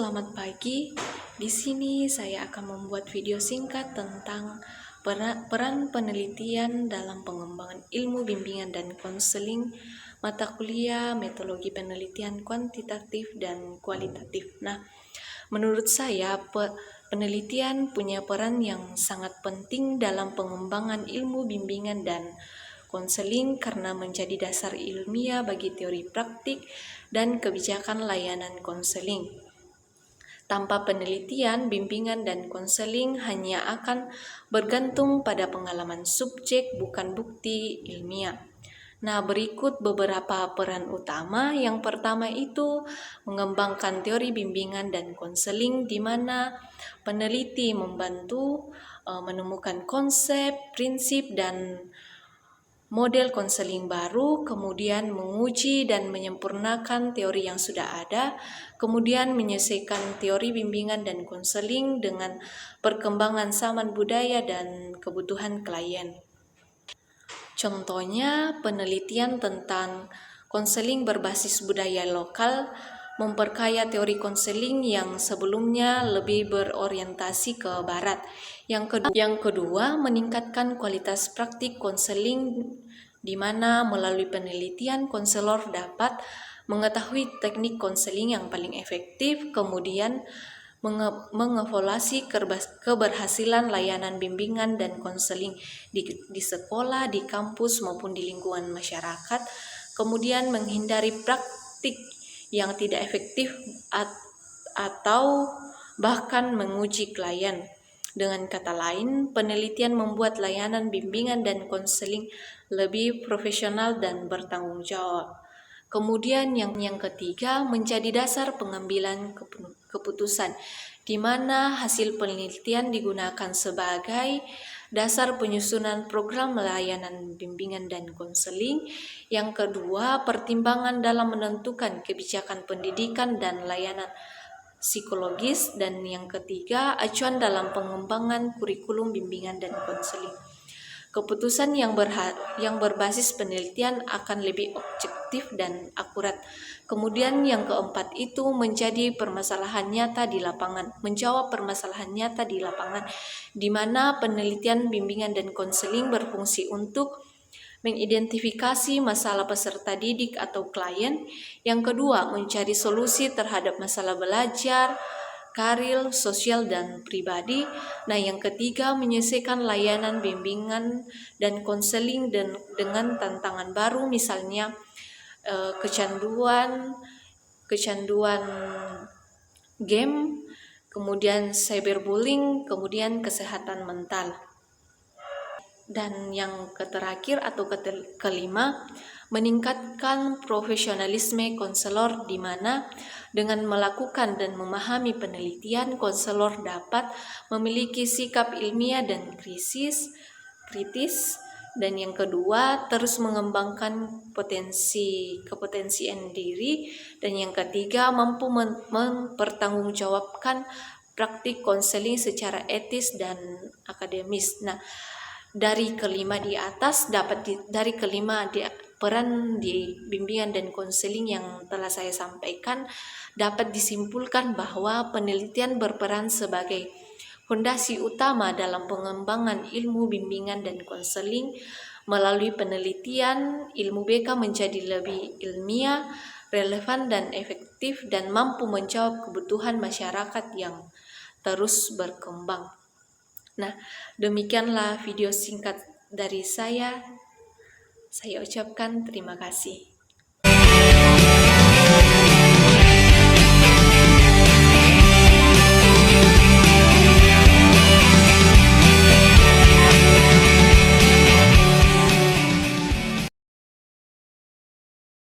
selamat pagi. Di sini saya akan membuat video singkat tentang peran penelitian dalam pengembangan ilmu bimbingan dan konseling, mata kuliah metodologi penelitian kuantitatif dan kualitatif. Nah, menurut saya penelitian punya peran yang sangat penting dalam pengembangan ilmu bimbingan dan konseling karena menjadi dasar ilmiah bagi teori praktik dan kebijakan layanan konseling. Tanpa penelitian, bimbingan, dan konseling hanya akan bergantung pada pengalaman subjek, bukan bukti ilmiah. Nah, berikut beberapa peran utama. Yang pertama itu mengembangkan teori bimbingan dan konseling, di mana peneliti membantu menemukan konsep, prinsip, dan model konseling baru, kemudian menguji dan menyempurnakan teori yang sudah ada, kemudian menyesuaikan teori bimbingan dan konseling dengan perkembangan zaman budaya dan kebutuhan klien. Contohnya, penelitian tentang konseling berbasis budaya lokal memperkaya teori konseling yang sebelumnya lebih berorientasi ke barat. Yang kedua, meningkatkan kualitas praktik konseling, di mana melalui penelitian konselor dapat mengetahui teknik konseling yang paling efektif, kemudian mengevaluasi keberhasilan layanan bimbingan dan konseling di sekolah, di kampus, maupun di lingkungan masyarakat, kemudian menghindari praktik yang tidak efektif atau bahkan menguji klien. Dengan kata lain, penelitian membuat layanan bimbingan dan konseling lebih profesional dan bertanggung jawab. Kemudian yang ketiga, menjadi dasar pengambilan keputusan, di mana hasil penelitian digunakan sebagai dasar penyusunan program layanan bimbingan dan konseling. Yang kedua, pertimbangan dalam menentukan kebijakan pendidikan dan layanan psikologis, dan yang ketiga, acuan dalam pengembangan kurikulum bimbingan dan konseling. Keputusan yang berbasis penelitian akan lebih objektif dan akurat. Kemudian yang keempat itu menjadi permasalahan nyata di lapangan, menjawab permasalahan nyata di lapangan, di mana penelitian bimbingan dan konseling berfungsi untuk mengidentifikasi masalah peserta didik atau klien. Yang kedua, mencari solusi terhadap masalah belajar, karir, sosial, dan pribadi. Nah, yang ketiga, menyelesaikan layanan bimbingan dan konseling dengan tantangan baru, misalnya kecanduan game, kemudian cyberbullying, kemudian kesehatan mental. Dan yang terakhir atau kelima, meningkatkan profesionalisme konselor, di mana dengan melakukan dan memahami penelitian, konselor dapat memiliki sikap ilmiah dan kritis. Dan yang kedua, terus mengembangkan kepotensian diri. Dan yang ketiga, mampu mempertanggungjawabkan praktik konseling secara etis dan akademis. Nah, dari kelima peran di bimbingan dan konseling yang telah saya sampaikan, dapat disimpulkan bahwa penelitian berperan sebagai fondasi utama dalam pengembangan ilmu bimbingan dan konseling. Melalui penelitian, ilmu BK menjadi lebih ilmiah, relevan, dan efektif, dan mampu menjawab kebutuhan masyarakat yang terus berkembang. Nah, demikianlah video singkat dari saya. Saya ucapkan terima kasih.